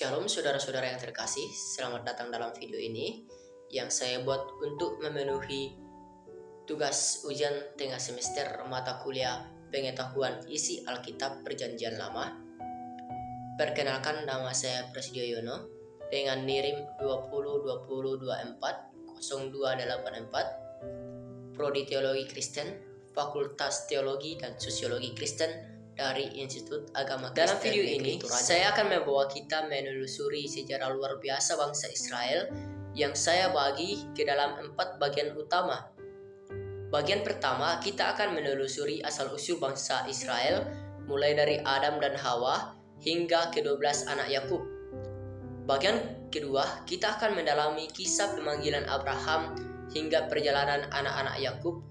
Shalom saudara-saudara yang terkasih, selamat datang dalam video ini yang saya buat untuk memenuhi tugas ujian tengah semester mata kuliah pengetahuan isi Alkitab Perjanjian Lama. Perkenalkan, nama saya Prasidyo Yono dengan NIRIM 2020240284, Prodi Teologi Kristen, Fakultas Teologi dan Sosiologi Kristen dari Institut Agama Kristen. Dalam video ini, saya akan membawa kita menelusuri sejarah luar biasa bangsa Israel yang saya bagi ke dalam 4 bagian utama. Bagian pertama, kita akan menelusuri asal-usul bangsa Israel, mulai dari Adam dan Hawa hingga ke-12 anak Yakub. Bagian kedua, kita akan mendalami kisah pemanggilan Abraham hingga perjalanan anak-anak Yakub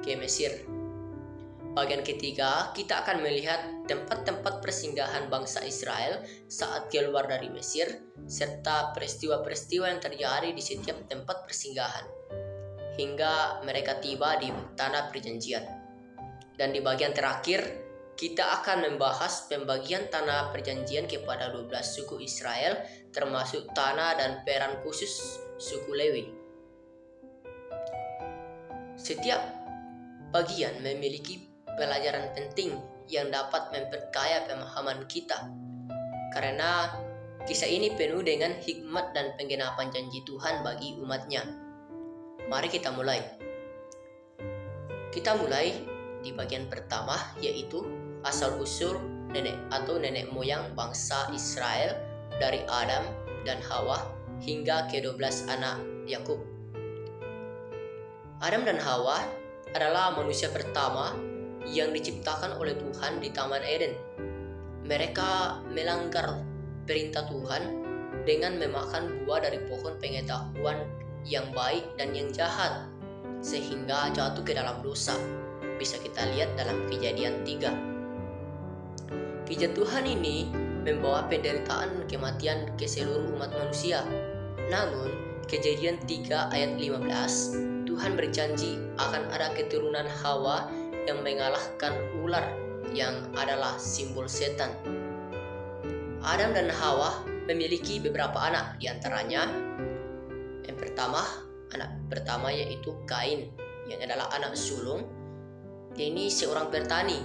ke Mesir. Bagian ketiga, kita akan melihat tempat-tempat persinggahan bangsa Israel saat keluar dari Mesir, serta peristiwa-peristiwa yang terjadi di setiap tempat persinggahan, hingga mereka tiba di Tanah Perjanjian. Dan di bagian terakhir, kita akan membahas pembagian Tanah Perjanjian kepada 12 suku Israel, termasuk tanah dan peran khusus suku Lewi. Setiap bagian memiliki pelajaran penting yang dapat memperkaya pemahaman kita, karena kisah ini penuh dengan hikmat dan penggenapan janji Tuhan bagi umatnya. Mari kita mulai. Kita mulai di bagian pertama, yaitu asal-usul nenek atau nenek moyang bangsa Israel dari Adam dan Hawa hingga ke-12 anak Yakub. Adam dan Hawa adalah manusia pertama yang diciptakan oleh Tuhan di Taman Eden. Mereka melanggar perintah Tuhan dengan memakan buah dari pohon pengetahuan yang baik dan yang jahat, sehingga jatuh ke dalam dosa. Bisa kita lihat dalam Kejadian 3. Kejatuhan ini membawa penderitaan dan kematian ke seluruh umat manusia. Namun, Kejadian 3 ayat 15, Tuhan berjanji akan ada keturunan Hawa yang mengalahkan ular yang adalah simbol setan. Adam dan Hawa memiliki beberapa anak, diantaranya yang pertama, anak pertama yaitu Kain yang adalah anak sulung. Dia ini seorang petani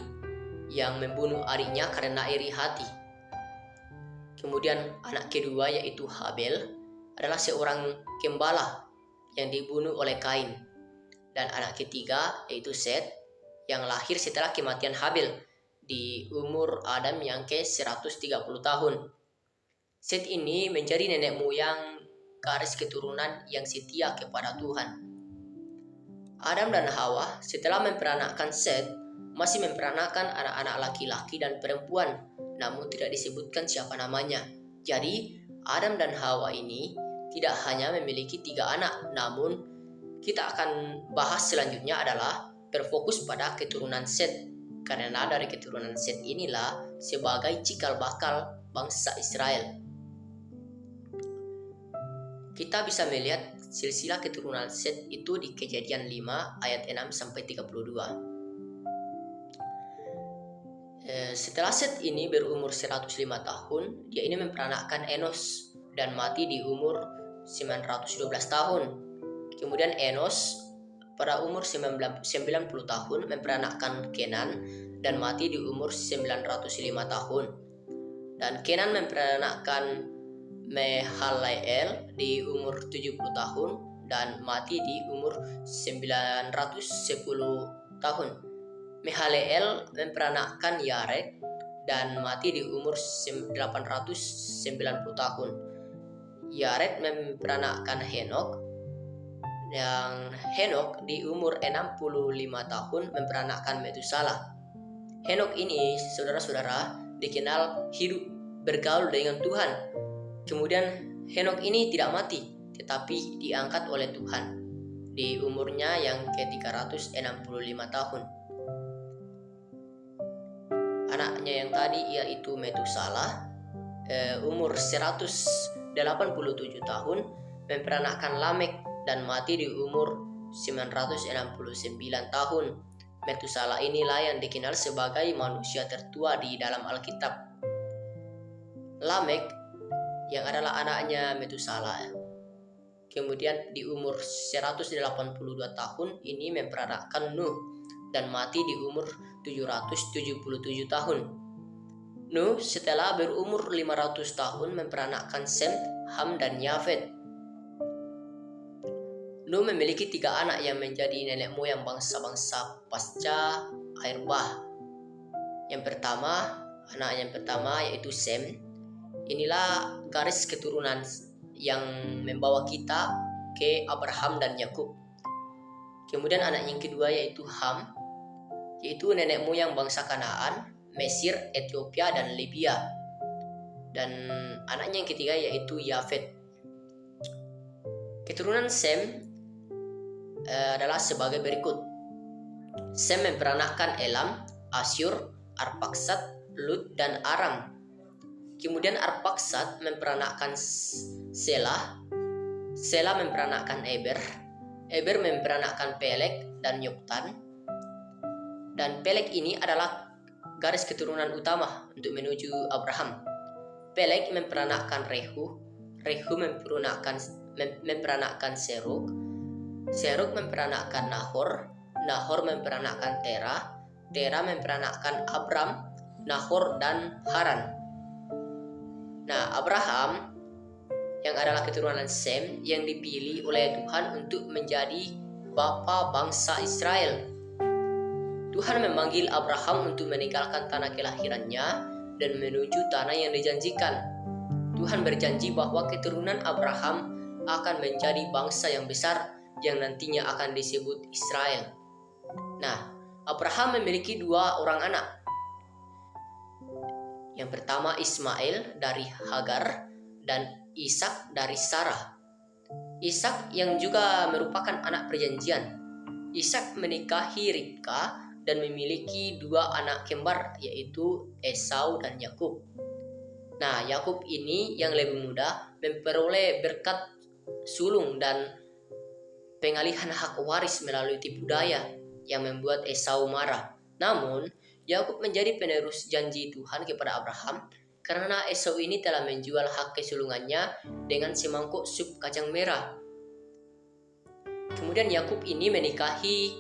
yang membunuh adiknya karena iri hati. Kemudian anak kedua yaitu Habel adalah seorang gembala yang dibunuh oleh Kain. Dan anak ketiga yaitu Set yang lahir setelah kematian Habel di umur Adam yang ke-130 tahun. Set ini menjadi nenek moyang garis keturunan yang setia kepada Tuhan. Adam dan Hawa setelah memperanakkan Set masih memperanakkan anak-anak laki-laki dan perempuan, namun tidak disebutkan siapa namanya. Jadi Adam dan Hawa ini tidak hanya memiliki 3 anak, namun kita akan bahas selanjutnya adalah berfokus pada keturunan Set, karena dari keturunan Set inilah sebagai cikal bakal bangsa Israel. Kita bisa melihat silsilah keturunan Set itu di Kejadian 5 ayat 6 sampai 32. Setelah Set ini berumur 105 tahun, dia ini memperanakkan Enos dan mati di umur 912 tahun. Kemudian Enos pada umur 90 tahun memperanakkan Kenan dan mati di umur 905 tahun. Dan Kenan memperanakkan Mehaleel di umur 70 tahun dan mati di umur 910 tahun. Mehaleel memperanakkan Yared dan mati di umur 890 tahun. Yared memperanakkan Henok, yang Henok di umur 65 tahun memperanakkan Metusala. Henok ini, saudara-saudara, dikenal hidup bergaul dengan Tuhan. Kemudian Henok ini tidak mati, tetapi diangkat oleh Tuhan di umurnya yang ke-365 tahun. Anaknya yang tadi yaitu Metusala, umur 187 tahun, memperanakkan Lamek dan mati di umur 969 tahun. Metusala inilah yang dikenal sebagai manusia tertua di dalam Alkitab. Lamek yang adalah anaknya Metusala. Kemudian di umur 182 tahun ini memperanakkan Nuh dan mati di umur 777 tahun. Nuh setelah berumur 500 tahun memperanakkan Sem, Ham, dan Yafet. Nuh memiliki 3 anak yang menjadi nenek moyang bangsa-bangsa pasca air bah. Anak yang pertama yaitu Sem. Inilah garis keturunan yang membawa kita ke Abraham dan Yakub. Kemudian anak yang kedua yaitu Ham, yaitu nenek moyang bangsa Kanaan, Mesir, Ethiopia, dan Libya. Dan anaknya yang ketiga yaitu Yafet. Keturunan Sem adalah sebagai berikut. Sem memperanakkan Elam, Asyur, Arpaksad, Lut, dan Aram. Kemudian Arpaksad memperanakkan Selah. Selah memperanakkan Eber. Eber memperanakkan Peleg dan Yoktan. Dan Peleg ini adalah garis keturunan utama untuk menuju Abraham. Peleg memperanakkan Rehu. Rehu memperanakkan Serug. Serug memperanakkan Nahor. Nahor memperanakkan Tera. Tera memperanakkan Abram, Nahor, dan Haran. Nah, Abraham yang adalah keturunan Sem yang dipilih oleh Tuhan untuk menjadi bapa bangsa Israel. Tuhan memanggil Abraham untuk meninggalkan tanah kelahirannya dan menuju tanah yang dijanjikan. Tuhan berjanji bahwa keturunan Abraham akan menjadi bangsa yang besar yang nantinya akan disebut Israel. Nah, Abraham memiliki 2 orang anak. Yang pertama Ismail dari Hagar dan Ishak dari Sarah. Ishak yang juga merupakan anak perjanjian. Ishak menikahi Ribka dan memiliki 2 anak kembar yaitu Esau dan Yakub. Nah, Yakub ini yang lebih muda memperoleh berkat sulung dan pengalihan hak waris melalui tipu daya yang membuat Esau marah. Namun, Yakub menjadi penerus janji Tuhan kepada Abraham karena Esau ini telah menjual hak kesulungannya dengan semangkuk sup kacang merah. Kemudian Yakub ini menikahi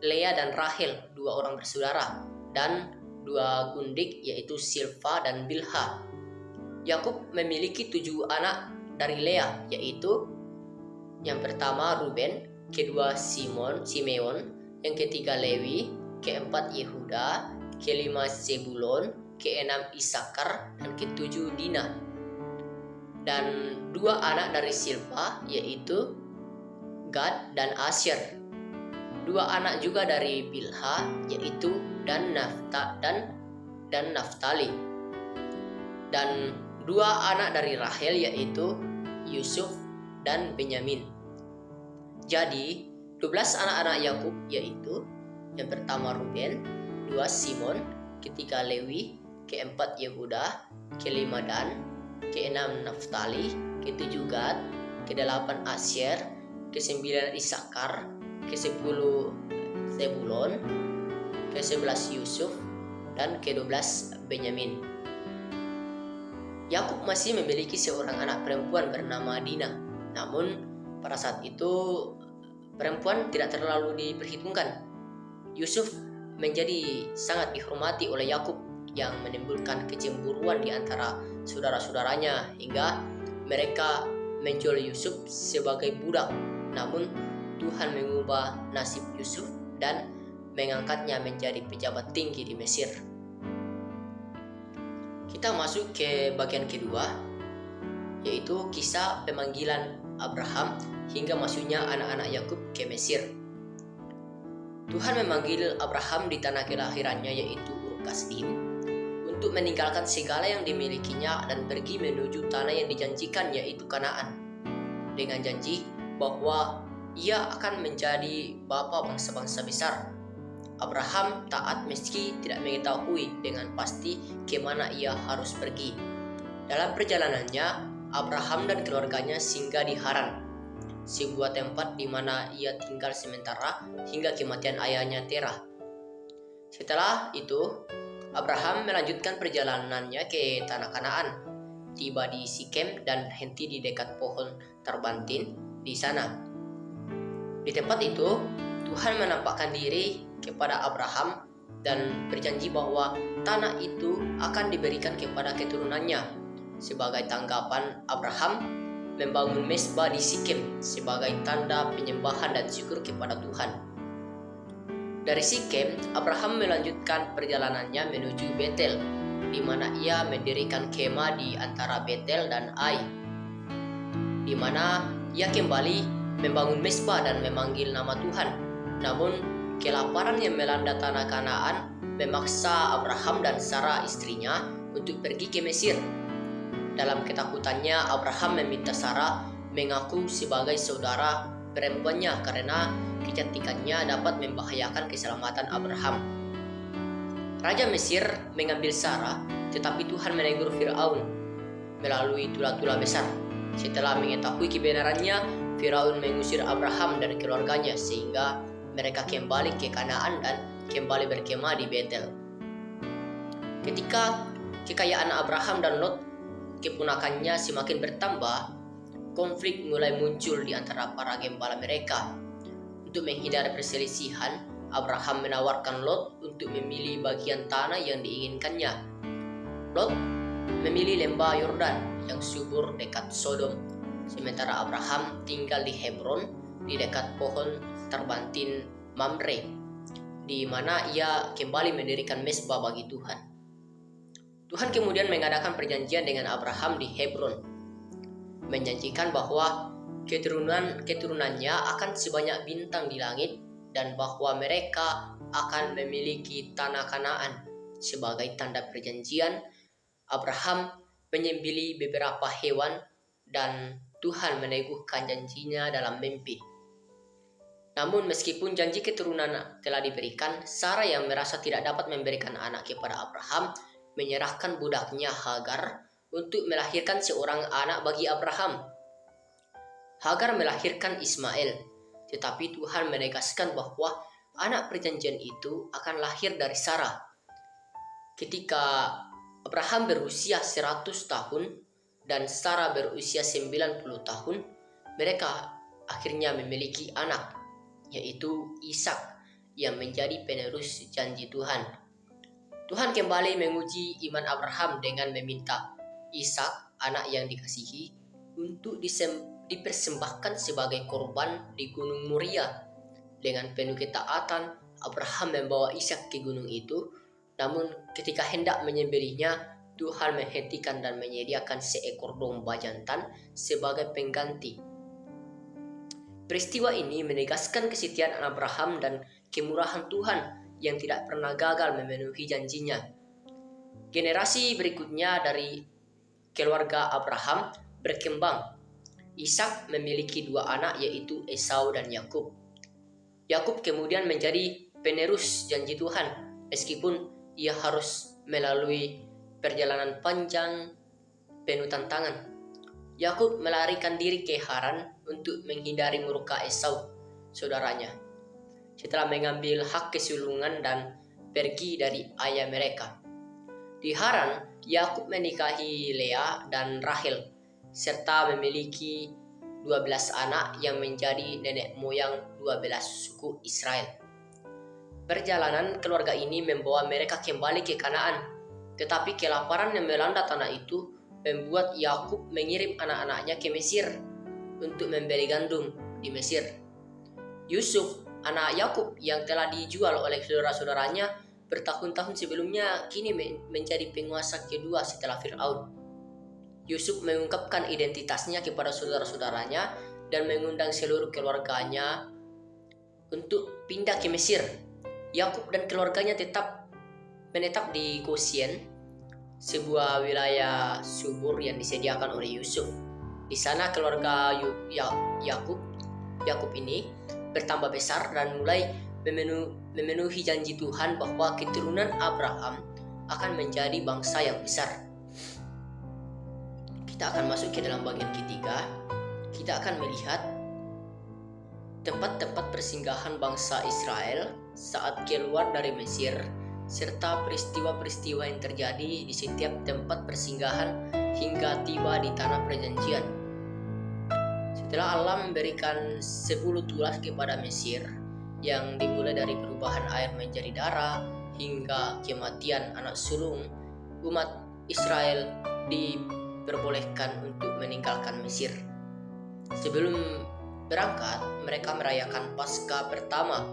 Lea dan Rahel, 2 orang bersaudara, dan 2 gundik yaitu Silpa dan Bilha. Yakub memiliki 7 anak dari Lea, yaitu yang pertama Ruben, kedua Simeon, yang ketiga Lewi, keempat Yehuda, kelima Zebulon, keenam Isakar, dan ketujuh Dina. Dan 2 anak dari Silpa yaitu Gad dan Asyer. 2 anak juga dari Bilha yaitu Dan Naftali. Dan 2 anak dari Rahel yaitu Yusuf dan Benyamin. Jadi 12 anak-anak Yakub yaitu yang pertama Ruben, 2 Simon, ketiga Lewi, keempat Yehuda, kelima Dan, keenam Naftali, ketujuh Gad, kedelapan Asyer, kesembilan Isakar, kesepuluh Zebulon, ke-11 Yusuf, dan ke-12 Benyamin. Yakub masih memiliki seorang anak perempuan bernama Dina. Namun pada saat itu perempuan tidak terlalu diperhitungkan. Yusuf menjadi sangat dihormati oleh Yakub yang menimbulkan kecemburuan di antara saudara-saudaranya hingga mereka menjual Yusuf sebagai budak. Namun Tuhan mengubah nasib Yusuf dan mengangkatnya menjadi pejabat tinggi di Mesir. Kita masuk ke bagian kedua, yaitu kisah pemanggilan Abraham hingga masuknya anak-anak Yakub ke Mesir. Tuhan memanggil Abraham di tanah kelahirannya yaitu Ur Kasdim untuk meninggalkan segala yang dimilikinya dan pergi menuju tanah yang dijanjikan yaitu Kanaan, dengan janji bahwa ia akan menjadi bapa bangsa-bangsa besar. Abraham taat meski tidak mengetahui dengan pasti kemana ia harus pergi. Dalam perjalanannya, Abraham dan keluarganya singgah di Haran, sebuah tempat di mana ia tinggal sementara hingga kematian ayahnya Terah. Setelah itu, Abraham melanjutkan perjalanannya ke tanah Kanaan. tiba di Sikem dan berhenti di dekat pohon terbantin di sana. Di tempat itu, Tuhan menampakkan diri kepada Abraham dan berjanji bahwa tanah itu akan diberikan kepada keturunannya. Sebagai tanggapan, Abraham membangun mezbah di Sikem sebagai tanda penyembahan dan syukur kepada Tuhan. Dari Sikem, Abraham melanjutkan perjalanannya menuju Betel, di mana ia mendirikan kemah di antara Betel dan Ai, di mana ia kembali membangun mezbah dan memanggil nama Tuhan. Namun, kelaparan yang melanda tanah Kanaan memaksa Abraham dan Sarah istrinya untuk pergi ke Mesir. Dalam ketakutannya, Abraham meminta Sarah mengaku sebagai saudara perempuannya karena kecantikannya dapat membahayakan keselamatan Abraham. Raja Mesir mengambil Sarah, tetapi Tuhan menegur Firaun melalui tula-tula besar. Setelah mengetahui kebenarannya, Firaun mengusir Abraham dan keluarganya sehingga mereka kembali ke Kanaan dan kembali berkemah di Betel. Ketika kekayaan Abraham dan Lot, keponakannya, semakin bertambah, konflik mulai muncul di antara para gembala mereka. Untuk menghindari perselisihan, Abraham menawarkan Lot untuk memilih bagian tanah yang diinginkannya. Lot memilih lembah Yordan yang subur dekat Sodom, sementara Abraham tinggal di Hebron di dekat pohon terbantin Mamre, di mana ia kembali mendirikan mezbah bagi Tuhan. Tuhan kemudian mengadakan perjanjian dengan Abraham di Hebron, menjanjikan bahwa keturunannya akan sebanyak bintang di langit dan bahwa mereka akan memiliki tanah Kanaan. Sebagai tanda perjanjian, Abraham menyembelih beberapa hewan dan Tuhan meneguhkan janjinya dalam mimpi. Namun meskipun janji keturunan telah diberikan, Sarah yang merasa tidak dapat memberikan anak kepada Abraham menyerahkan budaknya Hagar untuk melahirkan seorang anak bagi Abraham. Hagar melahirkan Ismail, tetapi Tuhan menegaskan bahwa anak perjanjian itu akan lahir dari Sarah. Ketika Abraham berusia 100 tahun dan Sarah berusia 90 tahun, mereka akhirnya memiliki anak, yaitu Ishak, yang menjadi penerus janji Tuhan. Tuhan kembali menguji iman Abraham dengan meminta Ishak, anak yang dikasihi, untuk dipersembahkan sebagai korban di Gunung Moria. Dengan penuh ketaatan, Abraham membawa Ishak ke gunung itu, namun ketika hendak menyembelihnya, Tuhan menghentikan dan menyediakan seekor domba jantan sebagai pengganti. Peristiwa ini menegaskan kesetiaan Abraham dan kemurahan Tuhan yang tidak pernah gagal memenuhi janjinya. Generasi berikutnya dari keluarga Abraham berkembang. Ishak memiliki dua anak, yaitu Esau dan Yakub. Yakub kemudian menjadi penerus janji Tuhan, meskipun ia harus melalui perjalanan panjang penuh tantangan. Yakub melarikan diri ke Haran untuk menghindari murka Esau, saudaranya, setelah mengambil hak kesulungan dan pergi dari ayah mereka. Di Haran, Yakub menikahi Lea dan Rahel, serta memiliki 12 anak yang menjadi nenek moyang 12 suku Israel. Perjalanan keluarga ini membawa mereka kembali ke Kanaan. Tetapi kelaparan yang melanda tanah itu membuat Yakub mengirim anak-anaknya ke Mesir untuk membeli gandum di Mesir. Yusuf, anak Yakub yang telah dijual oleh saudara-saudaranya bertahun-tahun sebelumnya, kini menjadi penguasa kedua setelah Firaun. Yusuf mengungkapkan identitasnya kepada saudara-saudaranya dan mengundang seluruh keluarganya untuk pindah ke Mesir. Yakub dan keluarganya menetap di Goshen, sebuah wilayah subur yang disediakan oleh Yusuf. Di sana keluarga Yakub ini bertambah besar dan mulai memenuhi janji Tuhan bahwa keturunan Abraham akan menjadi bangsa yang besar. Kita akan masuk ke dalam bagian ketiga. Kita akan melihat tempat-tempat persinggahan bangsa Israel saat keluar dari Mesir, serta peristiwa-peristiwa yang terjadi di setiap tempat persinggahan hingga tiba di tanah perjanjian. Setelah Allah memberikan 10 tulas kepada Mesir, yang dimulai dari perubahan air menjadi darah hingga kematian anak sulung, umat Israel diperbolehkan untuk meninggalkan Mesir. Sebelum berangkat, mereka merayakan Paskah pertama.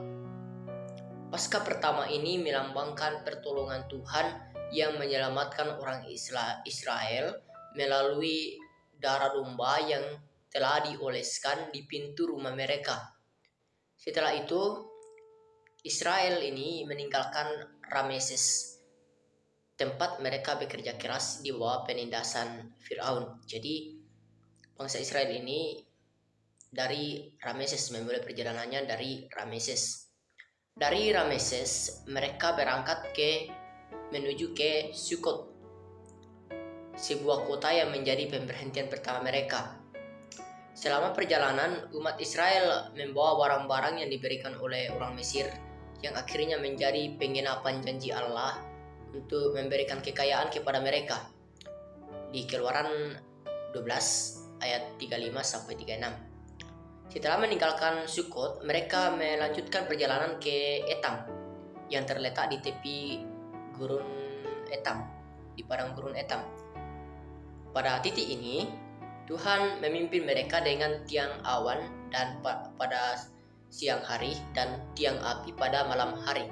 Paskah pertama ini melambangkan pertolongan Tuhan yang menyelamatkan orang Israel melalui darah domba yang telah dioleskan di pintu rumah mereka. Setelah itu, Israel ini meninggalkan Rameses, tempat mereka bekerja keras di bawah penindasan Firaun. Jadi, bangsa Israel ini dari Rameses, memulai perjalanannya dari Rameses. Dari Rameses, mereka berangkat menuju ke Sukot, sebuah kota yang menjadi pemberhentian pertama mereka. Selama perjalanan, umat Israel membawa barang-barang yang diberikan oleh orang Mesir, yang akhirnya menjadi penggenapan janji Allah untuk memberikan kekayaan kepada mereka. Di Keluaran 12 ayat 35-36. Setelah meninggalkan Sukot, mereka melanjutkan perjalanan ke Etam yang terletak di tepi gurun Etam, di padang gurun Etam. Pada titik ini, Tuhan memimpin mereka dengan tiang awan dan pada siang hari dan tiang api pada malam hari.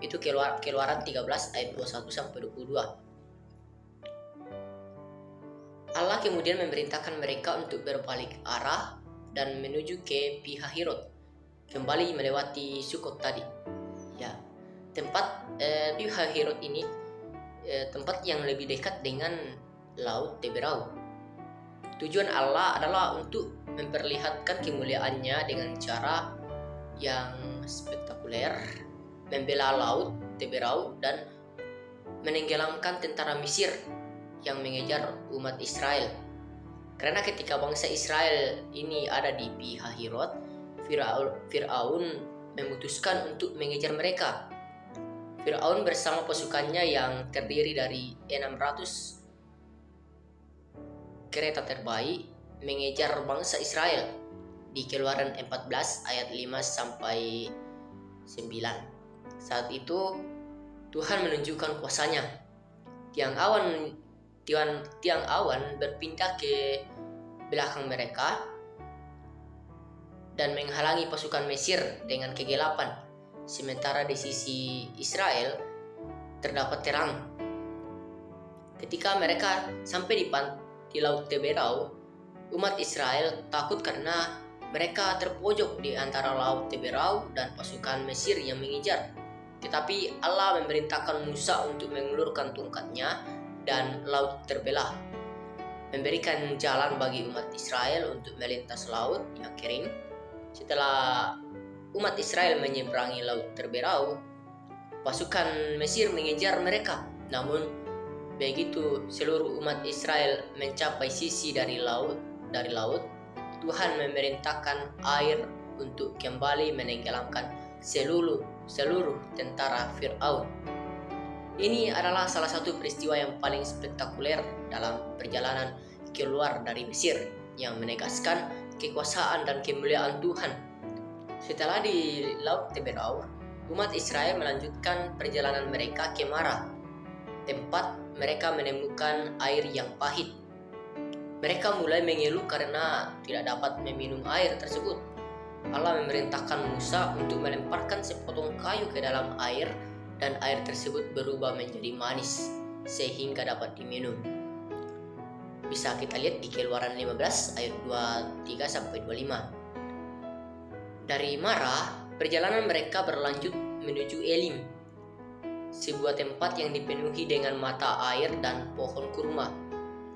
Itu Keluaran 13 ayat 21-22. Allah kemudian memerintahkan mereka untuk berbalik arah dan menuju ke Pihahirot, kembali melewati Sukot tadi. Ya, tempat Pihahirot ini tempat yang lebih dekat dengan Laut Teberau. Tujuan Allah adalah untuk memperlihatkan kemuliaannya dengan cara yang spektakuler, membela Laut Teberau dan menenggelamkan tentara Mesir yang mengejar umat Israel. Karena ketika bangsa Israel ini ada di Pihahirot, Firaun memutuskan untuk mengejar mereka. Firaun bersama pasukannya yang terdiri dari 600 kereta terbaik mengejar bangsa Israel di Keluaran 14 ayat 5-9. Saat itu Tuhan menunjukkan kuasanya. Tiang awan berpindah ke belakang mereka dan menghalangi pasukan Mesir dengan kegelapan, sementara di sisi Israel terdapat terang. Ketika mereka sampai di Laut Teberau, umat Israel takut karena mereka terpojok di antara Laut Teberau dan pasukan Mesir yang mengejar. Tetapi Allah memerintahkan Musa untuk mengulurkan tongkatnya dan laut terbelah, memberikan jalan bagi umat Israel untuk melintas laut yang kering. Setelah umat Israel menyeberangi Laut Teberau, pasukan Mesir mengejar mereka. Namun begitu seluruh umat Israel mencapai sisi dari laut, Tuhan memerintahkan air untuk kembali menenggelamkan seluruh tentara Firaun. Ini adalah salah satu peristiwa yang paling spektakuler dalam perjalanan keluar dari Mesir, yang menegaskan kekuasaan dan kemuliaan Tuhan. Setelah di Laut Teberau, umat Israel melanjutkan perjalanan mereka ke Marah, tempat mereka menemukan air yang pahit. Mereka mulai mengeluh karena tidak dapat meminum air tersebut. Allah memerintahkan Musa untuk melemparkan sepotong kayu ke dalam air, dan air tersebut berubah menjadi manis sehingga dapat diminum. Bisa kita lihat di Keluaran 15 ayat 23-25. Dari Marah, perjalanan mereka berlanjut menuju Elim, sebuah tempat yang dipenuhi dengan mata air dan pohon kurma.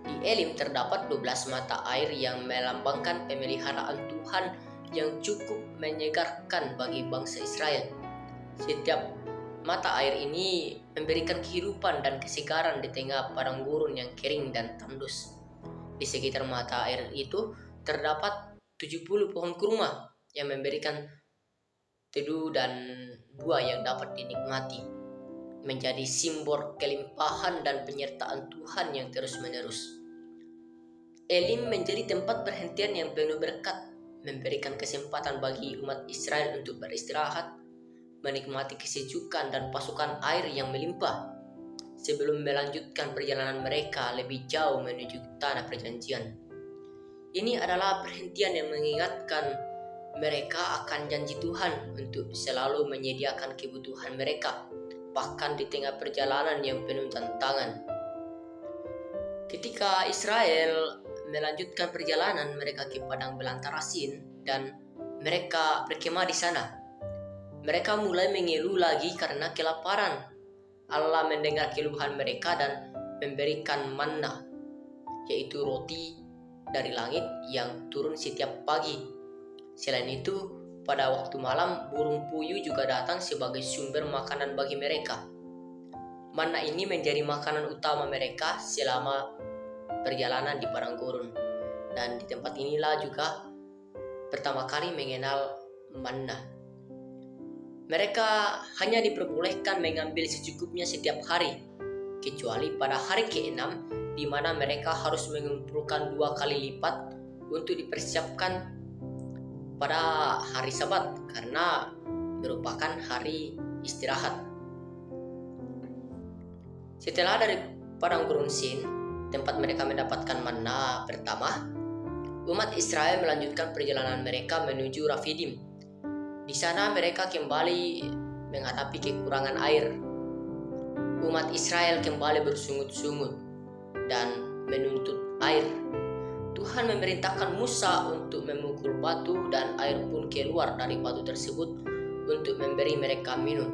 Di Elim terdapat 12 mata air yang melambangkan pemeliharaan Tuhan yang cukup menyegarkan bagi bangsa Israel. Setiap mata air ini memberikan kehidupan dan kesegaran di tengah padang gurun yang kering dan tandus. Di sekitar mata air itu terdapat 70 pohon kurma yang memberikan teduh dan buah yang dapat dinikmati, menjadi simbol kelimpahan dan penyertaan Tuhan yang terus-menerus. Elim menjadi tempat perhentian yang penuh berkat, memberikan kesempatan bagi umat Israel untuk beristirahat, menikmati kesejukan dan pasokan air yang melimpah, sebelum melanjutkan perjalanan mereka lebih jauh menuju tanah perjanjian. Ini adalah perhentian yang mengingatkan mereka akan janji Tuhan untuk selalu menyediakan kebutuhan mereka, bahkan di tengah perjalanan yang penuh tantangan. Ketika Israel melanjutkan perjalanan mereka ke padang belantara Sin dan mereka berkemah di sana, mereka mulai mengeluh lagi karena kelaparan. Allah mendengar keluhan mereka dan memberikan manna, yaitu roti dari langit yang turun setiap pagi. Selain itu, pada waktu malam burung puyuh juga datang sebagai sumber makanan bagi mereka. Manna ini menjadi makanan utama mereka selama perjalanan di padang gurun. Dan di tempat inilah juga pertama kali mengenal manna. Mereka hanya diperbolehkan mengambil secukupnya setiap hari, kecuali pada hari ke-6, di mana mereka harus mengumpulkan 2 kali lipat untuk dipersiapkan pada hari Sabat karena merupakan hari istirahat. Setelah dari padang gurun Sin, tempat mereka mendapatkan manna pertama, umat Israel melanjutkan perjalanan mereka menuju Rafidim. Di sana mereka kembali menghadapi kekurangan air. Umat Israel kembali bersungut-sungut dan menuntut air. Tuhan memerintahkan Musa untuk memukul batu dan air pun keluar dari batu tersebut untuk memberi mereka minum.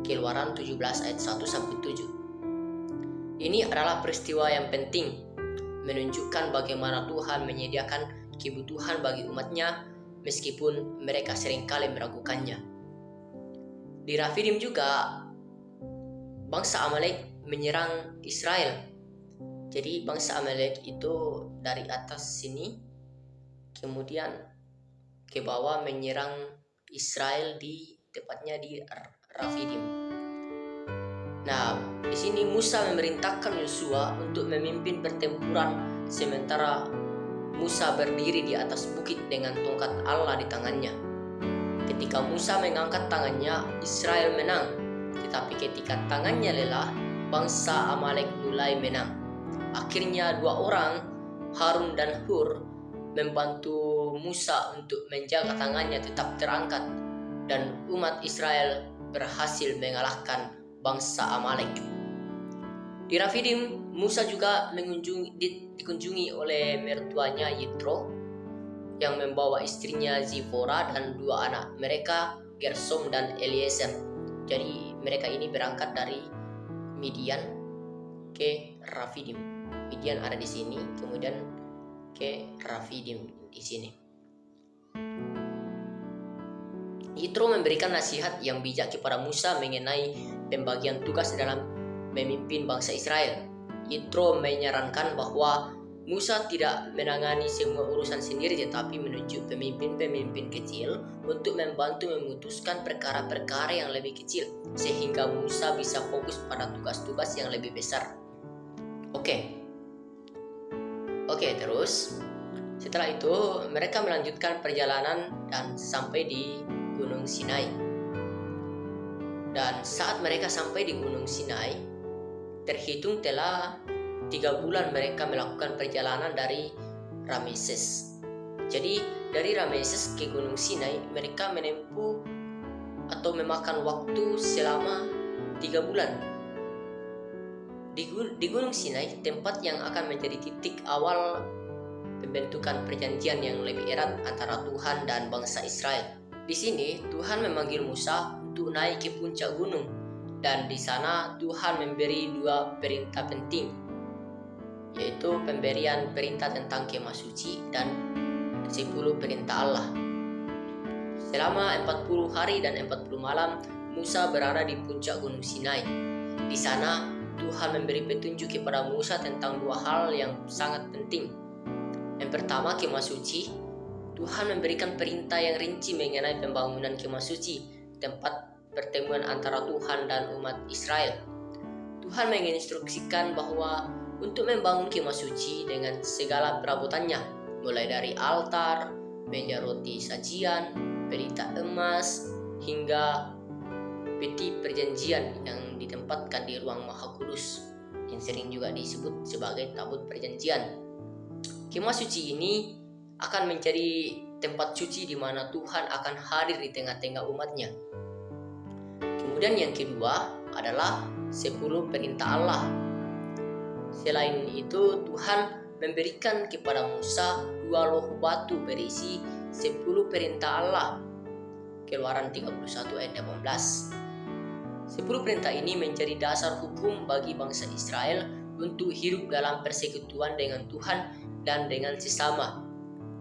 Keluaran 17 ayat 1-7. Ini adalah peristiwa yang penting, menunjukkan bagaimana Tuhan menyediakan kebutuhan bagi umatnya meskipun mereka seringkali meragukannya. Di Rafidim juga bangsa Amalek menyerang Israel. Jadi bangsa Amalek itu dari atas sini kemudian ke bawah menyerang Israel tepatnya di Rafidim. Nah, di sini Musa memerintahkan Yosua untuk memimpin pertempuran sementara Musa berdiri di atas bukit dengan tongkat Allah di tangannya. Ketika Musa mengangkat tangannya, Israel menang. Tetapi ketika tangannya lelah, bangsa Amalek mulai menang. Akhirnya 2 orang, Harun dan Hur, membantu Musa untuk menjaga tangannya tetap terangkat. Dan umat Israel berhasil mengalahkan bangsa Amalek. Di Rafidim, Musa juga dikunjungi oleh mertuanya Yitro yang membawa istrinya Zipora dan 2 anak mereka, Gersom dan Eliezer. Jadi mereka ini berangkat dari Midian ke Rafidim. Midian ada di sini, kemudian ke Rafidim di sini. Yitro memberikan nasihat yang bijak kepada Musa mengenai pembagian tugas dalam memimpin bangsa Israel. Yitro menyarankan bahwa Musa tidak menangani semua urusan sendiri tetapi menunjuk pemimpin-pemimpin kecil untuk membantu memutuskan perkara-perkara yang lebih kecil sehingga Musa bisa fokus pada tugas-tugas yang lebih besar. Oke, terus setelah itu mereka melanjutkan perjalanan dan sampai di Gunung Sinai. Dan saat mereka sampai di Gunung Sinai, terhitung telah 3 bulan mereka melakukan perjalanan dari Rameses. Jadi dari Rameses ke Gunung Sinai mereka menempuh atau memakan waktu selama 3 bulan. Di Gunung Sinai, tempat yang akan menjadi titik awal pembentukan perjanjian yang lebih erat antara Tuhan dan bangsa Israel. Di sini Tuhan memanggil Musa untuk naik ke puncak gunung. Dan di sana Tuhan memberi 2 perintah penting, yaitu pemberian perintah tentang kemah suci dan 10 perintah Allah. Selama 40 hari dan 40 malam, Musa berada di puncak Gunung Sinai. Di sana Tuhan memberi petunjuk kepada Musa tentang 2 hal yang sangat penting. Yang pertama, kemah suci. Tuhan memberikan perintah yang rinci mengenai pembangunan kemah suci, tempat pertemuan antara Tuhan dan umat Israel. Tuhan menginstruksikan bahwa untuk membangun kemah suci dengan segala perabotannya, mulai dari altar, meja roti sajian, pelita emas, hingga peti perjanjian yang ditempatkan di ruang Maha Kudus, yang sering juga disebut sebagai tabut perjanjian. Kemah suci ini akan menjadi tempat suci di mana Tuhan akan hadir di tengah-tengah umatnya. Kemudian yang kedua adalah 10 perintah Allah. Selain itu, Tuhan memberikan kepada Musa 2 loh batu berisi 10 perintah Allah. Keluaran 31 ayat 18. 10 perintah ini menjadi dasar hukum bagi bangsa Israel untuk hidup dalam persekutuan dengan Tuhan dan dengan sesama.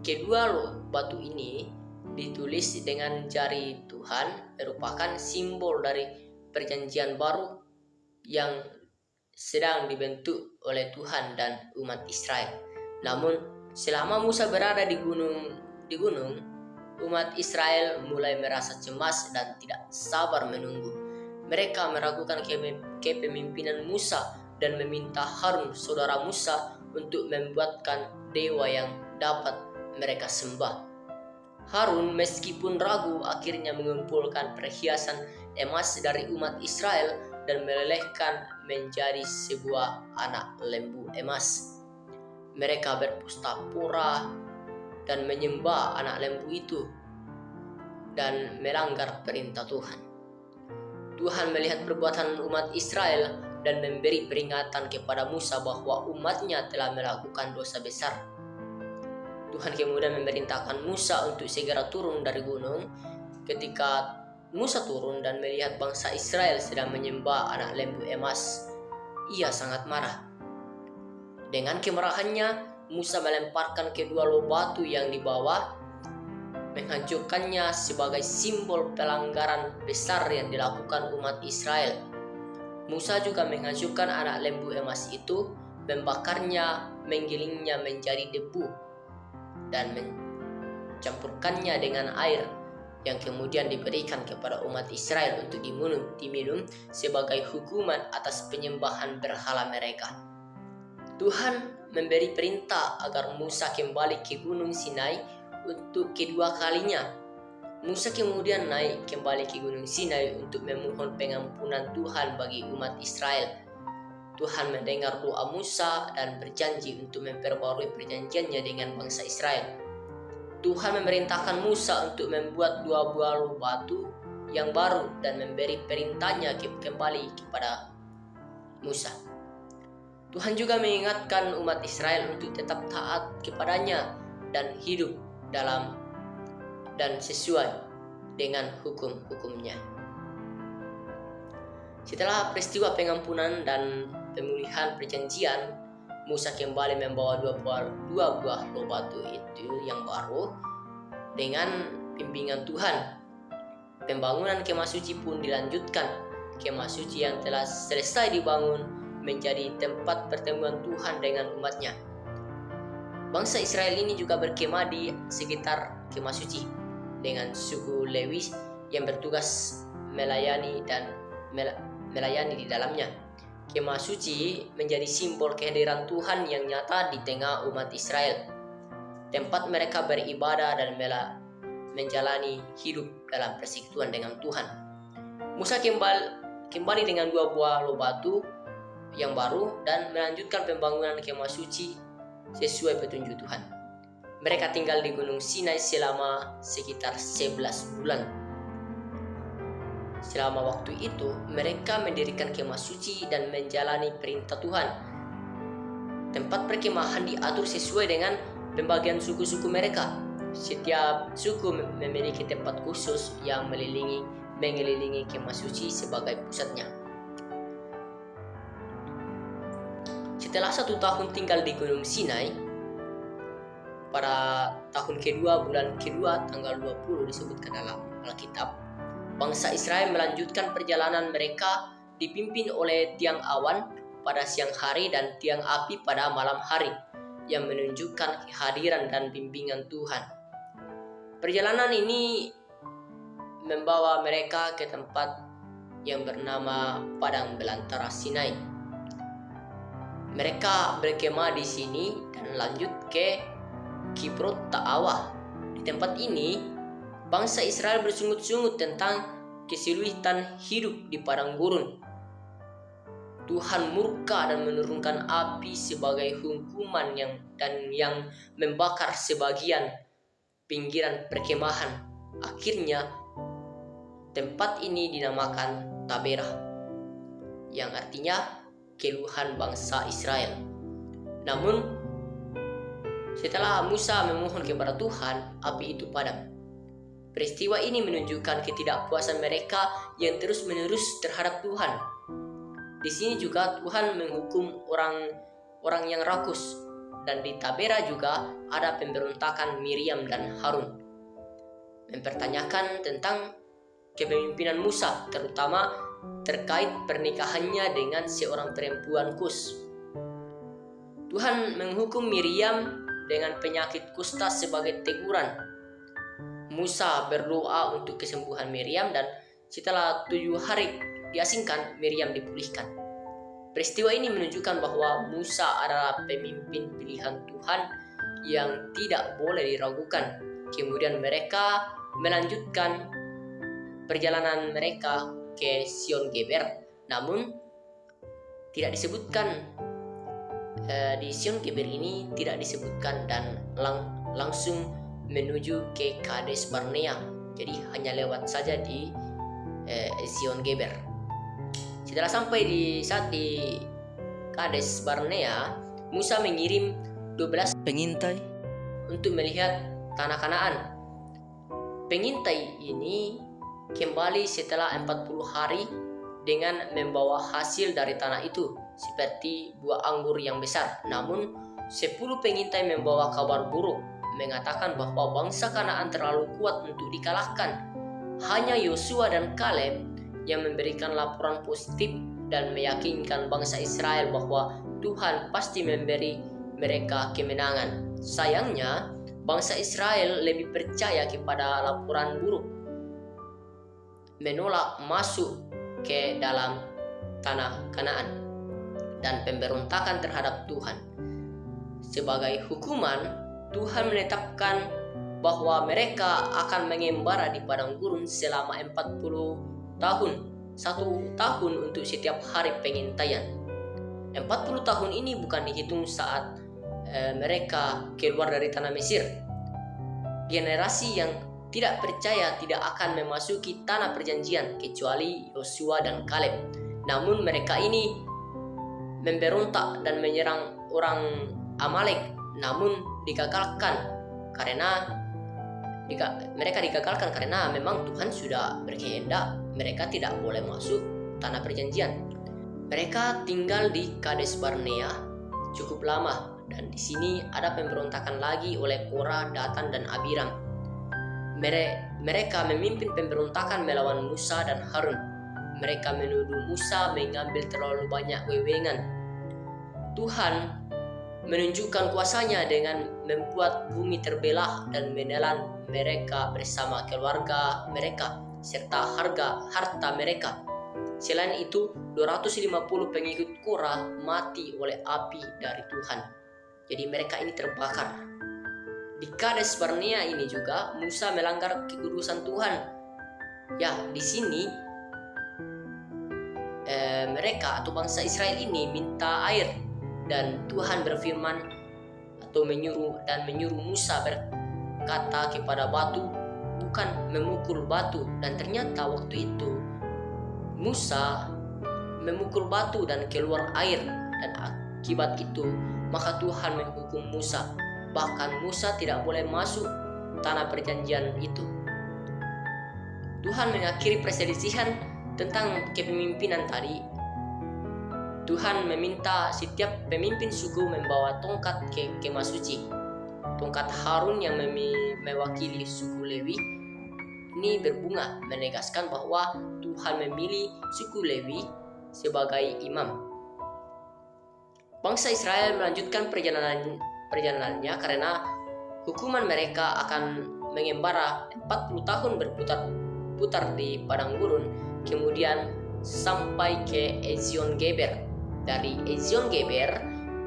Kedua loh batu ini ditulis dengan jari Tuhan, merupakan simbol dari perjanjian baru yang sedang dibentuk oleh Tuhan dan umat Israel. Namun selama Musa berada di gunung, umat Israel mulai merasa cemas dan tidak sabar menunggu. Mereka meragukan kepemimpinan Musa dan meminta Harun, saudara Musa, untuk membuatkan dewa yang dapat mereka sembah. Harun meskipun ragu akhirnya mengumpulkan perhiasan emas dari umat Israel dan melelehkan menjadi sebuah anak lembu emas. Mereka berpesta-pora dan menyembah anak lembu itu dan melanggar perintah Tuhan. Tuhan melihat perbuatan umat Israel dan memberi peringatan kepada Musa bahwa umatnya telah melakukan dosa besar. Tuhan kemudian memerintahkan Musa untuk segera turun dari gunung. Ketika Musa turun dan melihat bangsa Israel sedang menyembah anak lembu emas, ia sangat marah. Dengan kemarahannya, Musa melemparkan kedua loh batu yang dibawa, menghancurkannya sebagai simbol pelanggaran besar yang dilakukan umat Israel. Musa juga menghancurkan anak lembu emas itu, membakarnya, menggilingnya menjadi debu, dan mencampurkannya dengan air yang kemudian diberikan kepada umat Israel untuk diminum sebagai hukuman atas penyembahan berhala mereka. Tuhan memberi perintah agar Musa kembali ke Gunung Sinai untuk kedua kalinya. Musa kemudian naik kembali ke Gunung Sinai untuk memohon pengampunan Tuhan bagi umat Israel. Tuhan mendengar doa Musa dan berjanji untuk memperbarui perjanjiannya dengan bangsa Israel. Tuhan memerintahkan Musa untuk membuat 2 buah loh batu yang baru dan memberi perintahnya kembali kepada Musa. Tuhan juga mengingatkan umat Israel untuk tetap taat kepadanya dan hidup dalam dan sesuai dengan hukum-hukumnya. Setelah peristiwa pengampunan dan pemulihan perjanjian, Musa kembali membawa 2 buah loh batu itu yang baru dengan bimbingan Tuhan. Pembangunan kemah suci pun dilanjutkan. Kemah suci yang telah selesai dibangun menjadi tempat pertemuan Tuhan dengan umatnya. Bangsa Israel ini juga berkemah di sekitar kemah suci dengan suku Lewi yang bertugas melayani di dalamnya. Kemah suci menjadi simbol kehadiran Tuhan yang nyata di tengah umat Israel, tempat mereka beribadah dan menjalani hidup dalam persekutuan dengan Tuhan. Musa kembali dengan 2 buah loh batu yang baru dan melanjutkan pembangunan kemah suci sesuai petunjuk Tuhan. Mereka tinggal di Gunung Sinai selama sekitar 11 bulan. Selama waktu itu, mereka mendirikan kemah suci dan menjalani perintah Tuhan. Tempat perkemahan diatur sesuai dengan pembagian suku-suku mereka. Setiap suku memiliki tempat khusus yang mengelilingi kemah suci sebagai pusatnya. Setelah 1 tahun tinggal di Gunung Sinai, pada tahun kedua, bulan kedua, tanggal 20 disebutkan dalam Alkitab, bangsa Israel melanjutkan perjalanan mereka dipimpin oleh tiang awan pada siang hari dan tiang api pada malam hari yang menunjukkan kehadiran dan bimbingan Tuhan. Perjalanan ini membawa mereka ke tempat yang bernama Padang Belantara Sinai. Mereka berkemah di sini dan lanjut ke Kibrot Ta'awa. Di tempat ini, bangsa Israel bersungut-sungut tentang kesulitan hidup di padang gurun. Tuhan murka dan menurunkan api sebagai hukuman yang membakar sebagian pinggiran perkemahan. Akhirnya, tempat ini dinamakan Taberah, yang artinya keluhan bangsa Israel. Namun, setelah Musa memohon kepada Tuhan, api itu padam. Peristiwa ini menunjukkan ketidakpuasan mereka yang terus-menerus terhadap Tuhan. Di sini juga Tuhan menghukum orang yang rakus, dan di Taberah juga ada pemberontakan Miriam dan Harun, mempertanyakan tentang kepemimpinan Musa, terutama terkait pernikahannya dengan seorang perempuan Kus. Tuhan menghukum Miriam dengan penyakit kusta sebagai teguran. Musa berdoa untuk kesembuhan Miriam, dan setelah 7 hari diasingkan, Miriam dipulihkan. Peristiwa ini menunjukkan bahwa Musa adalah pemimpin pilihan Tuhan yang tidak boleh diragukan. Kemudian mereka melanjutkan perjalanan mereka ke Sion Geber, namun tidak disebutkan di Sion Geber ini tidak disebutkan, dan langsung menuju ke Kades Barnea. Jadi hanya lewat saja di Sion Geber. Setelah sampai di Kades Barnea, Musa mengirim 12 pengintai untuk melihat tanah Kanaan. Pengintai ini kembali setelah 40 hari dengan membawa hasil dari tanah itu, seperti buah anggur yang besar. Namun 10 pengintai membawa kabar buruk, mengatakan bahwa bangsa Kanaan terlalu kuat untuk dikalahkan. Hanya Yosua dan Kaleb yang memberikan laporan positif dan meyakinkan bangsa Israel bahwa Tuhan pasti memberi mereka kemenangan. Sayangnya, bangsa Israel lebih percaya kepada laporan buruk, menolak masuk ke dalam tanah Kanaan, dan pemberontakan terhadap Tuhan. Sebagai hukuman, Tuhan menetapkan bahwa mereka akan mengembara di padang gurun selama 40 tahun, 1 tahun untuk setiap hari pengintaian. 40 tahun ini bukan dihitung saat mereka keluar dari tanah Mesir. Generasi yang tidak percaya tidak akan memasuki tanah perjanjian kecuali Yosua dan Kaleb. Namun mereka ini memberontak dan menyerang orang Amalek, namun digagalkan karena mereka digagalkan karena memang Tuhan sudah berkehendak mereka tidak boleh masuk tanah perjanjian. Mereka tinggal di Kades Barnea cukup lama, dan di sini ada pemberontakan lagi oleh Korah, Datan, dan Abiram. Mereka memimpin pemberontakan melawan Musa dan Harun. Mereka menuduh Musa mengambil terlalu banyak wewengan. Tuhan menunjukkan kuasanya dengan membuat bumi terbelah dan menelan mereka bersama keluarga mereka serta harta mereka. Selain itu, 250 pengikut Korah mati oleh api dari Tuhan. Jadi mereka ini terbakar. Di Kades Barnea ini juga Musa melanggar kekudusan Tuhan. Ya, di sini mereka atau bangsa Israel ini minta air, dan Tuhan berfirman atau menyuruh Musa berkata kepada batu, bukan memukul batu. Dan ternyata waktu itu Musa memukul batu dan keluar air, dan akibat itu maka Tuhan menghukum Musa. Bahkan Musa tidak boleh masuk tanah perjanjian itu. Tuhan mengakhiri perselisihan tentang kepemimpinan tadi. Tuhan meminta setiap pemimpin suku membawa tongkat ke kemah suci. Tongkat Harun yang mewakili suku Lewi ini berbunga, menegaskan bahwa Tuhan memilih suku Lewi sebagai imam. Bangsa Israel melanjutkan perjalanannya karena hukuman mereka akan mengembara 40 tahun berputar-putar di padang gurun, kemudian sampai ke Ezion Geber. Dari Ezion Geber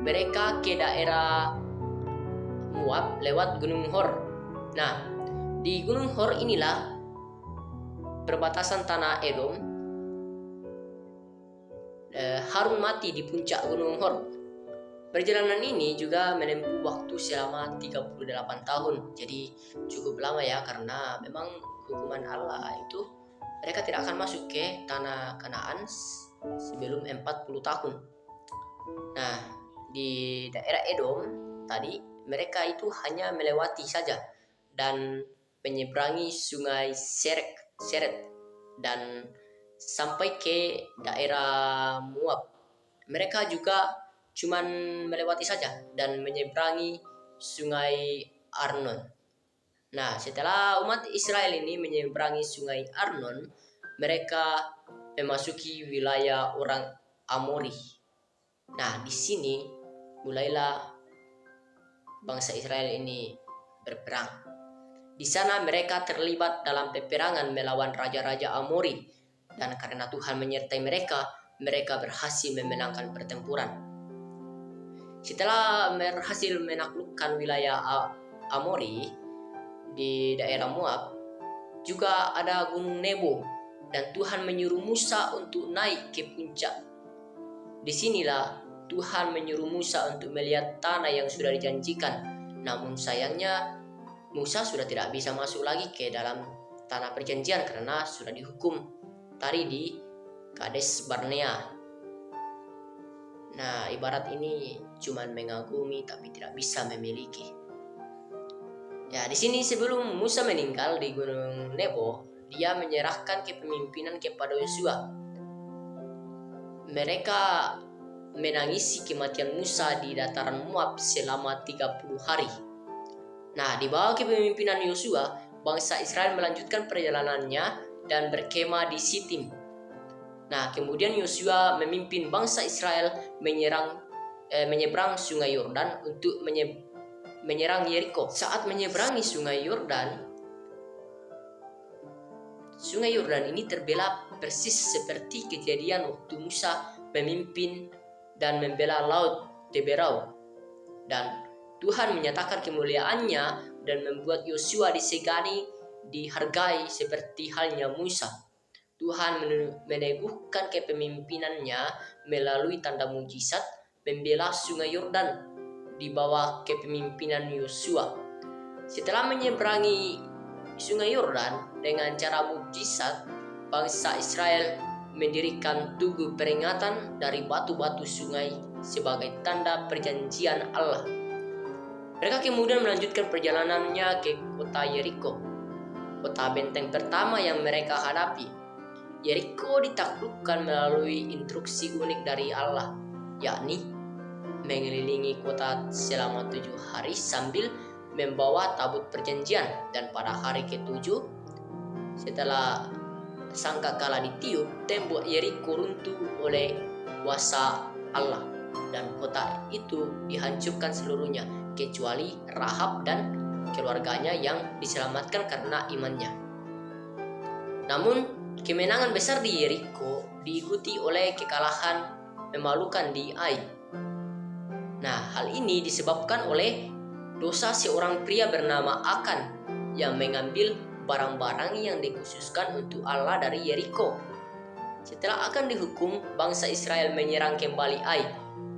mereka ke daerah Moab lewat Gunung Hor. Nah, di Gunung Hor inilah perbatasan tanah Edom. Harun mati di puncak Gunung Hor. Perjalanan ini juga menempuh waktu selama 38 tahun. Jadi cukup lama ya, karena memang hukuman Allah itu mereka tidak akan masuk ke tanah Kanaan sebelum 40 tahun. Nah, di daerah Edom tadi mereka itu hanya melewati saja dan menyeberangi sungai Seret dan sampai ke daerah Moab. Mereka juga cuman melewati saja dan menyeberangi sungai Arnon. Nah, setelah umat Israel ini menyeberangi sungai Arnon, mereka memasuki wilayah orang Amori. Nah, di sini mulailah bangsa Israel ini berperang. Di sana mereka terlibat dalam peperangan melawan raja-raja Amori, dan karena Tuhan menyertai mereka, mereka berhasil memenangkan pertempuran. Setelah berhasil menaklukkan wilayah Amori di daerah Moab, juga ada Gunung Nebo, dan Tuhan menyuruh Musa untuk naik ke puncak. Disinilah Tuhan menyuruh Musa untuk melihat tanah yang sudah dijanjikan. Namun sayangnya Musa sudah tidak bisa masuk lagi ke dalam tanah perjanjian karena sudah dihukum tadi di Kades Barnea. Nah, ibarat ini cuman mengagumi tapi tidak bisa memiliki. Ya, di sini sebelum Musa meninggal di Gunung Nebo, dia menyerahkan kepemimpinan kepada Yosua. Mereka menangisi kematian Musa di dataran Moab selama 30 hari. Nah, di bawah kepemimpinan Yosua, bangsa Israel melanjutkan perjalanannya dan berkemah di Sitim. Nah, kemudian Yosua memimpin bangsa Israel menyeberang sungai Yordan untuk menyerang Yeriko. Saat menyeberangi sungai Yordan ini terbelah persis seperti kejadian waktu Musa memimpin dan membela laut Teberau. Dan Tuhan menyatakan kemuliaannya dan membuat Yosua disegani, dihargai seperti halnya Musa. Tuhan meneguhkan kepemimpinannya melalui tanda mujizat membela sungai Yordan di bawah kepemimpinan Yosua. Setelah menyeberangi sungai Yordan dengan cara mujizat, bangsa Israel mendirikan tugu peringatan dari batu-batu sungai sebagai tanda perjanjian Allah. Mereka kemudian melanjutkan perjalanannya ke kota Yeriko, kota benteng pertama yang mereka hadapi. Yeriko ditaklukkan melalui instruksi unik dari Allah, yakni mengelilingi kota selama 7 hari sambil membawa tabut perjanjian. Dan pada hari ke-7, setelah sangkakala ditiup, tembok Yeriko runtuh oleh kuasa Allah, dan kota itu dihancurkan seluruhnya kecuali Rahab dan keluarganya yang diselamatkan karena imannya. Namun kemenangan besar di Yeriko diikuti oleh kekalahan memalukan di Ai. Nah, hal ini disebabkan oleh dosa seorang pria bernama Akan yang mengambil barang-barang yang dikhususkan untuk Allah dari Yeriko. Setelah Akan dihukum, bangsa Israel menyerang kembali Ai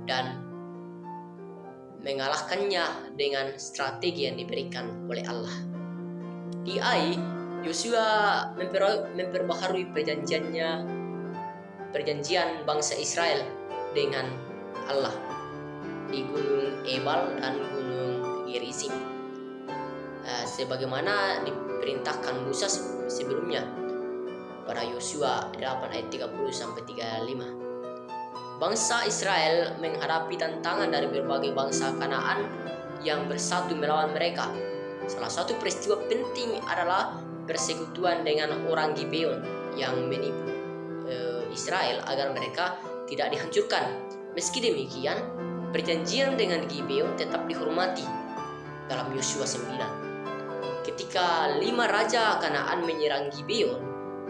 dan mengalahkannya dengan strategi yang diberikan oleh Allah. Di Ai, Yosua memperbaharui perjanjian bangsa Israel dengan Allah di Gunung Ebal dan Gunung Gerizim, sebagaimana diperintahkan Musa sebelumnya pada Yosua 8 ayat 30-35. Bangsa Israel menghadapi tantangan dari berbagai bangsa Kanaan yang bersatu melawan mereka. Salah satu peristiwa penting adalah persekutuan dengan orang Gibeon yang menipu Israel agar mereka tidak dihancurkan. Meski demikian, perjanjian dengan Gibeon tetap dihormati dalam Yosua 9. Ketika 5 raja Kanaan menyerang Gibeon,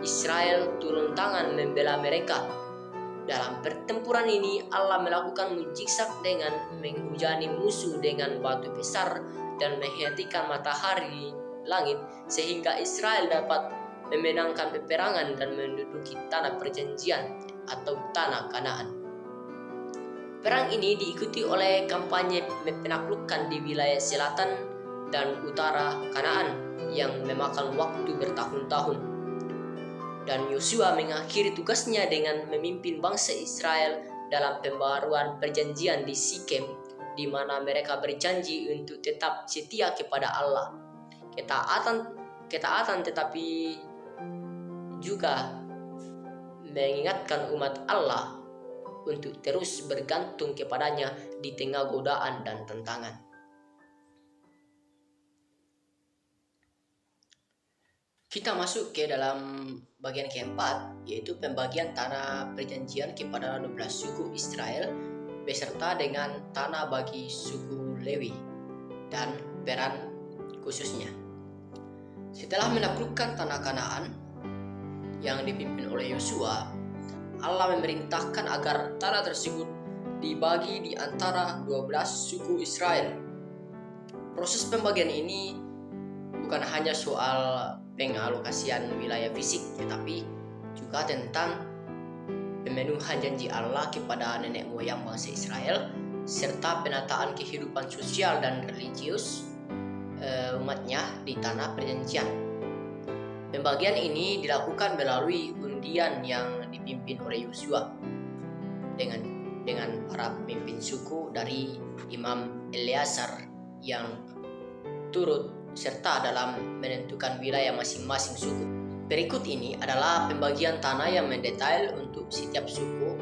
Israel turun tangan membela mereka. Dalam pertempuran ini Allah melakukan mujizat dengan menghujani musuh dengan batu besar dan menghentikan matahari di langit sehingga Israel dapat memenangkan peperangan dan menduduki tanah perjanjian atau tanah Kanaan. Perang ini diikuti oleh kampanye penaklukan di wilayah selatan dan utara Kanaan yang memakan waktu bertahun-tahun. Dan Yosua mengakhiri tugasnya dengan memimpin bangsa Israel dalam pembaruan perjanjian di Sikem, di mana mereka berjanji untuk tetap setia kepada Allah. Ketaatan tetapi juga mengingatkan umat Allah untuk terus bergantung kepadanya di tengah godaan dan tantangan. Kita masuk ke dalam bagian keempat, yaitu pembagian tanah perjanjian kepada 12 suku Israel beserta dengan tanah bagi suku Lewi dan peran khususnya. Setelah menaklukkan tanah Kanaan yang dipimpin oleh Yosua, Allah memerintahkan agar tanah tersebut dibagi di antara 12 suku Israel. Proses pembagian ini bukan hanya soal pengalokasian wilayah fisik, tetapi juga tentang pemenuhan janji Allah kepada nenek moyang bangsa Israel serta penataan kehidupan sosial dan religius umatnya di tanah perjanjian. Pembagian ini dilakukan melalui undian yang dipimpin oleh Yosua dengan para pemimpin suku dari Imam Eleazar yang turut serta dalam menentukan wilayah masing-masing suku. Berikut ini adalah pembagian tanah yang mendetail untuk setiap suku,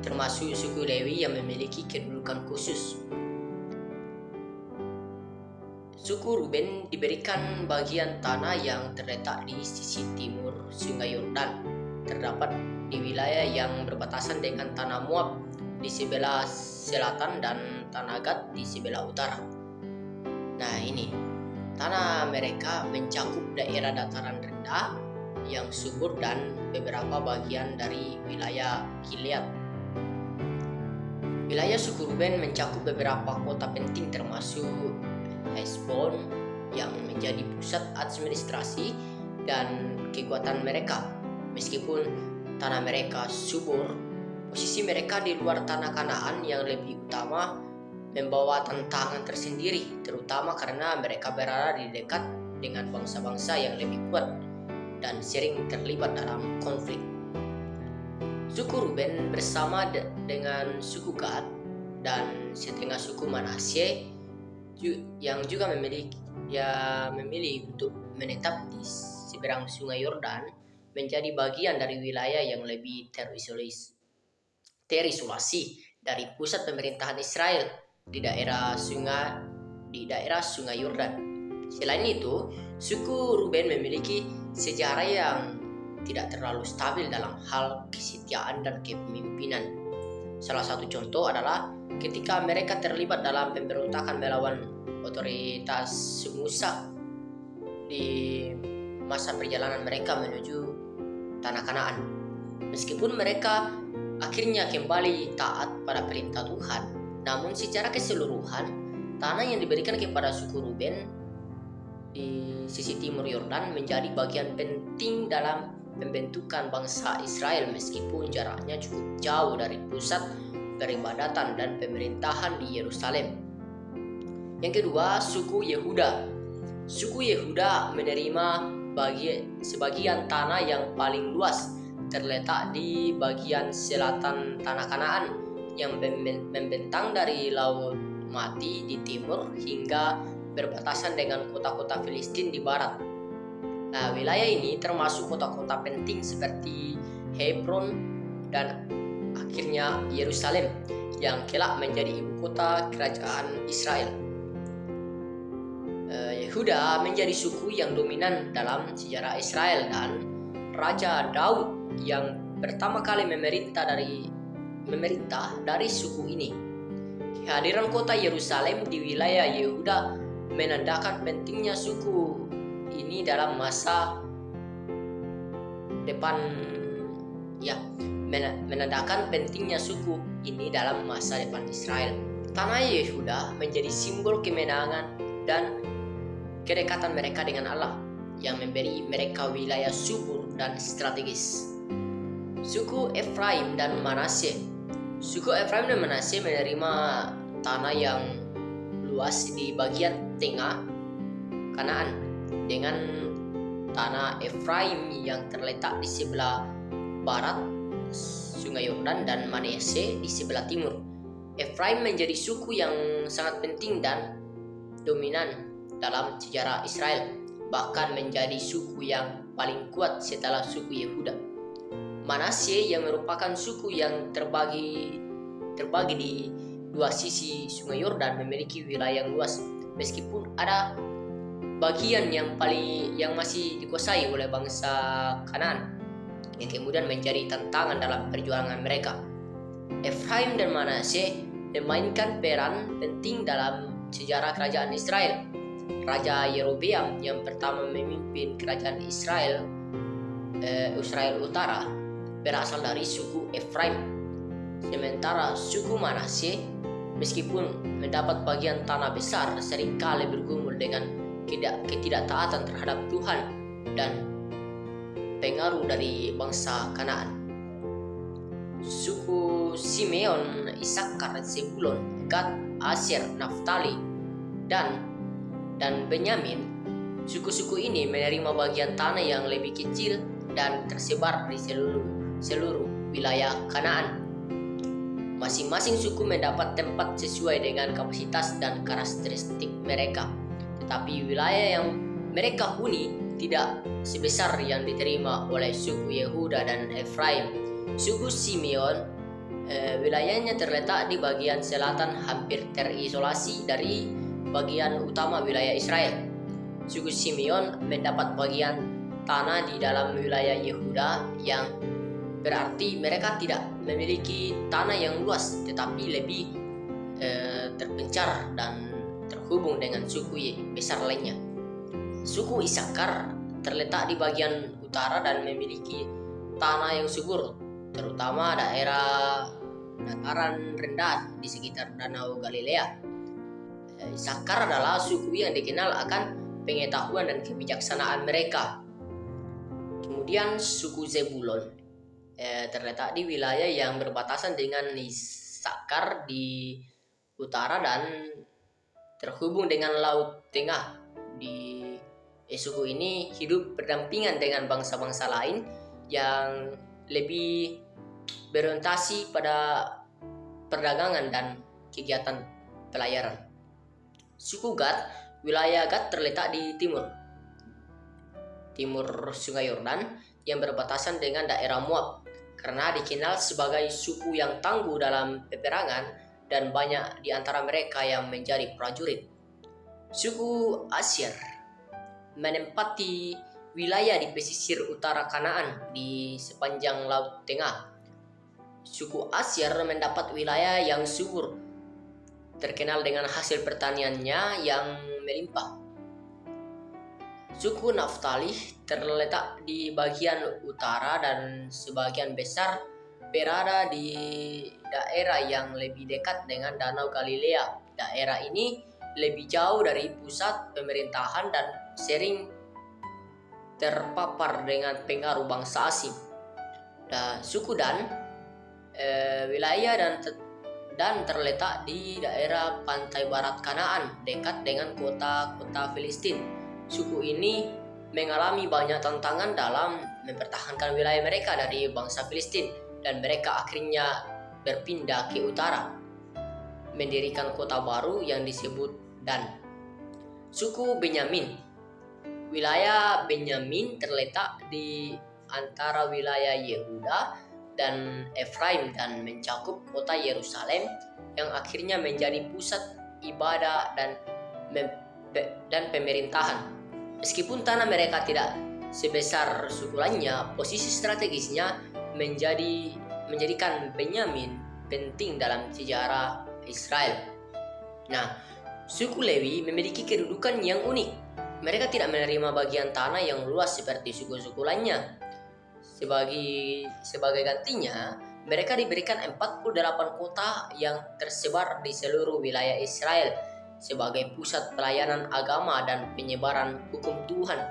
termasuk suku Lewi yang memiliki kedudukan khusus. Suku Ruben diberikan bagian tanah yang terletak di sisi timur Sungai Yordan, terdapat di wilayah yang berbatasan dengan tanah Moab di sebelah selatan dan tanah Gad di sebelah utara. Nah, ini tanah mereka mencakup daerah dataran rendah yang subur dan beberapa bagian dari wilayah Gilead. Wilayah suku Ruben mencakup beberapa kota penting termasuk Hesbon yang menjadi pusat administrasi dan kekuatan mereka. Meskipun tanah mereka subur, posisi mereka di luar tanah Kanaan yang lebih utama membawa tantangan tersendiri, terutama karena mereka berada di dekat dengan bangsa-bangsa yang lebih kuat dan sering terlibat dalam konflik. Suku Ruben bersama dengan suku Gad dan setengah suku Manasye yang juga memilih untuk menetap di seberang Sungai Yordan menjadi bagian dari wilayah yang lebih terisolasi dari pusat pemerintahan Israel di daerah Sungai Yordan. Selain itu, suku Ruben memiliki sejarah yang tidak terlalu stabil dalam hal kesetiaan dan kepemimpinan. Salah satu contoh adalah ketika mereka terlibat dalam pemberontakan melawan otoritas Musa di masa perjalanan mereka menuju tanah Kanaan. Meskipun mereka akhirnya kembali taat pada perintah Tuhan, namun secara keseluruhan, tanah yang diberikan kepada suku Ruben di sisi timur Yordan menjadi bagian penting dalam pembentukan bangsa Israel meskipun jaraknya cukup jauh dari pusat peribadatan dan pemerintahan di Yerusalem. Yang kedua, suku Yehuda. Suku Yehuda menerima sebagian tanah yang paling luas terletak di bagian selatan tanah Kanaan yang membentang dari Laut Mati di timur hingga berbatasan dengan kota-kota Filistin di barat. Nah, wilayah ini termasuk kota-kota penting seperti Hebron dan akhirnya Yerusalem yang kelak menjadi ibu kota kerajaan Israel. Yehuda menjadi suku yang dominan dalam sejarah Israel dan Raja Daud yang pertama kali memerintah dari suku ini. Kehadiran kota Yerusalem di wilayah Yehuda menandakan pentingnya suku ini dalam masa depan menandakan pentingnya suku ini dalam masa depan Israel. Tanah Yehuda menjadi simbol kemenangan dan kedekatan mereka dengan Allah yang memberi mereka wilayah subur dan strategis. Suku Efraim dan Manasye. Suku Efraim dan Manasye menerima tanah yang luas di bagian tengah Kanaan, dengan tanah Efraim yang terletak di sebelah barat Sungai Yordan dan Manasye di sebelah timur. Efraim menjadi suku yang sangat penting dan dominan dalam sejarah Israel, bahkan menjadi suku yang paling kuat setelah suku Yehuda. Manasye yang merupakan suku yang terbagi di dua sisi Sungai Yordan memiliki wilayah yang luas, meskipun ada bagian yang masih dikuasai oleh bangsa Kanaan yang kemudian menjadi tantangan dalam perjuangan mereka. Efraim dan Manasye memainkan peran penting dalam sejarah kerajaan Israel. Raja Yerobeam yang pertama memimpin kerajaan Israel Utara berasal dari suku Efraim, sementara suku Manasye meskipun mendapat bagian tanah besar seringkali bergumul dengan ketidaktaatan terhadap Tuhan dan pengaruh dari bangsa Kanaan. Suku Simeon, Isakar, Zebulon, Gad, Asyer, Naftali, dan Benyamin. Suku-suku ini menerima bagian tanah yang lebih kecil dan tersebar di seluruh wilayah Kanaan. Masing-masing suku mendapat tempat sesuai dengan kapasitas dan karakteristik mereka, tetapi wilayah yang mereka huni tidak sebesar yang diterima oleh suku Yehuda dan Efraim. Suku Simeon wilayahnya terletak di bagian selatan, hampir terisolasi dari bagian utama wilayah Israel. Suku Simeon mendapat bagian tanah di dalam wilayah Yehuda, yang berarti mereka tidak memiliki tanah yang luas, tetapi lebih terpencar dan terhubung dengan suku besar lainnya. Suku Isakar terletak di bagian utara dan memiliki tanah yang subur, terutama daerah dataran rendah di sekitar Danau Galilea. Isakar adalah suku yang dikenal akan pengetahuan dan kebijaksanaan mereka. Kemudian suku Zebulon terletak di wilayah yang berbatasan dengan Isakar di utara dan terhubung dengan Laut Tengah. Suku ini hidup berdampingan dengan bangsa-bangsa lain yang lebih berorientasi pada perdagangan dan kegiatan pelayaran. Suku Gad, wilayah Gad terletak di timur Sungai Yordan yang berbatasan dengan daerah Moab, karena dikenal sebagai suku yang tangguh dalam peperangan dan banyak di antara mereka yang menjadi prajurit. Suku Asyer menempati wilayah di pesisir utara Kanaan di sepanjang Laut Tengah. Suku Asyer mendapat wilayah yang subur, terkenal dengan hasil pertaniannya yang melimpah. Suku Naftali terletak di bagian utara dan sebagian besar berada di daerah yang lebih dekat dengan Danau Galilea. Daerah ini lebih jauh dari pusat pemerintahan dan sering terpapar dengan pengaruh bangsa asing. Suku Dan wilayah dan terletak di daerah pantai barat Kanaan, dekat dengan kota-kota Filistin. Suku ini mengalami banyak tantangan dalam mempertahankan wilayah mereka dari bangsa Filistin, dan mereka akhirnya berpindah ke utara, mendirikan kota baru yang disebut Dan. Suku Benyamin, wilayah Benyamin terletak di antara wilayah Yehuda dan Efraim dan mencakup kota Yerusalem yang akhirnya menjadi pusat ibadah dan pemerintahan. Meskipun tanah mereka tidak sebesar suku lainnya, posisi strategisnya menjadikan Benyamin penting dalam sejarah Israel. Suku Lewi memiliki kedudukan yang unik. Mereka tidak menerima bagian tanah yang luas seperti suku-suku lainnya. Sebagai gantinya, mereka diberikan 48 kota yang tersebar di seluruh wilayah Israel sebagai pusat pelayanan agama dan penyebaran hukum Tuhan.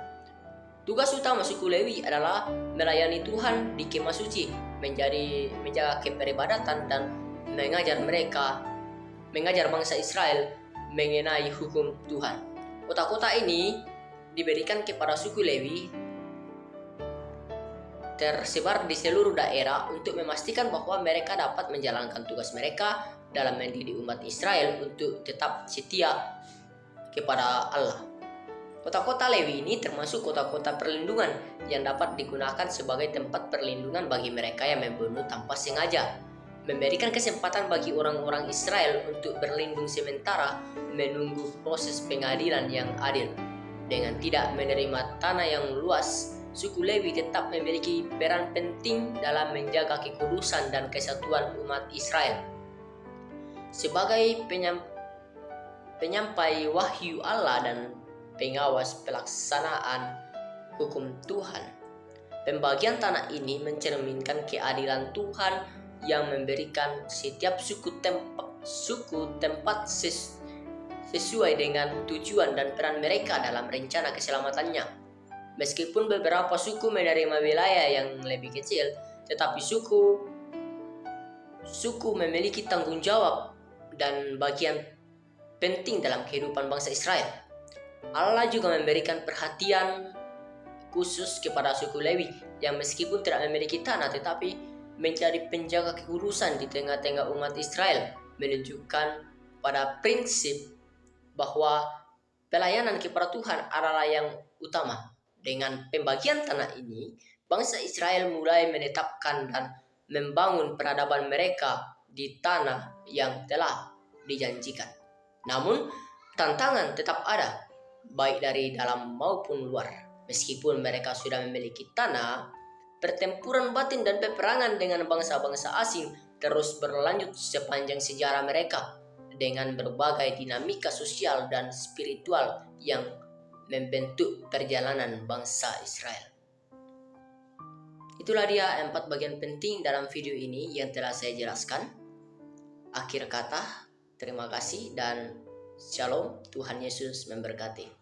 Tugas utama suku Lewi adalah melayani Tuhan di kemah suci, menjaga keperibadatan dan mengajar bangsa Israel mengenai hukum Tuhan. Kota-kota ini diberikan kepada suku Lewi tersebar di seluruh daerah untuk memastikan bahwa mereka dapat menjalankan tugas mereka dalam mendidik umat Israel untuk tetap setia kepada Allah. Kota-kota Lewi ini termasuk kota-kota perlindungan yang dapat digunakan sebagai tempat perlindungan bagi mereka yang membunuh tanpa sengaja, memberikan kesempatan bagi orang-orang Israel untuk berlindung sementara menunggu proses pengadilan yang adil. Dengan tidak menerima tanah yang luas, suku Lewi tetap memiliki peran penting dalam menjaga kekudusan dan kesatuan umat Israel. Sebagai penyampai wahyu Allah dan pengawas pelaksanaan hukum Tuhan, pembagian tanah ini mencerminkan keadilan Tuhan yang memberikan setiap suku tempat sesuai dengan tujuan dan peran mereka dalam rencana keselamatannya. Meskipun beberapa suku menerima wilayah yang lebih kecil, tetapi suku memiliki tanggung jawab dan bagian penting dalam kehidupan bangsa Israel. Allah juga memberikan perhatian khusus kepada suku Lewi yang meskipun tidak memiliki tanah tetapi menjadi penjaga kekudusan di tengah-tengah umat Israel, menunjukkan pada prinsip bahwa pelayanan kepada Tuhan adalah yang utama. Dengan pembagian tanah ini, bangsa Israel mulai menetapkan dan membangun peradaban mereka di tanah yang telah dijanjikan. Namun, tantangan tetap ada, baik dari dalam maupun luar. Meskipun mereka sudah memiliki tanah, pertempuran batin dan peperangan dengan bangsa-bangsa asing terus berlanjut sepanjang sejarah mereka, dengan berbagai dinamika sosial dan spiritual yang membentuk perjalanan bangsa Israel. Itulah dia 4 bagian penting dalam video ini yang telah saya jelaskan. Akhir kata, terima kasih dan shalom, Tuhan Yesus memberkati.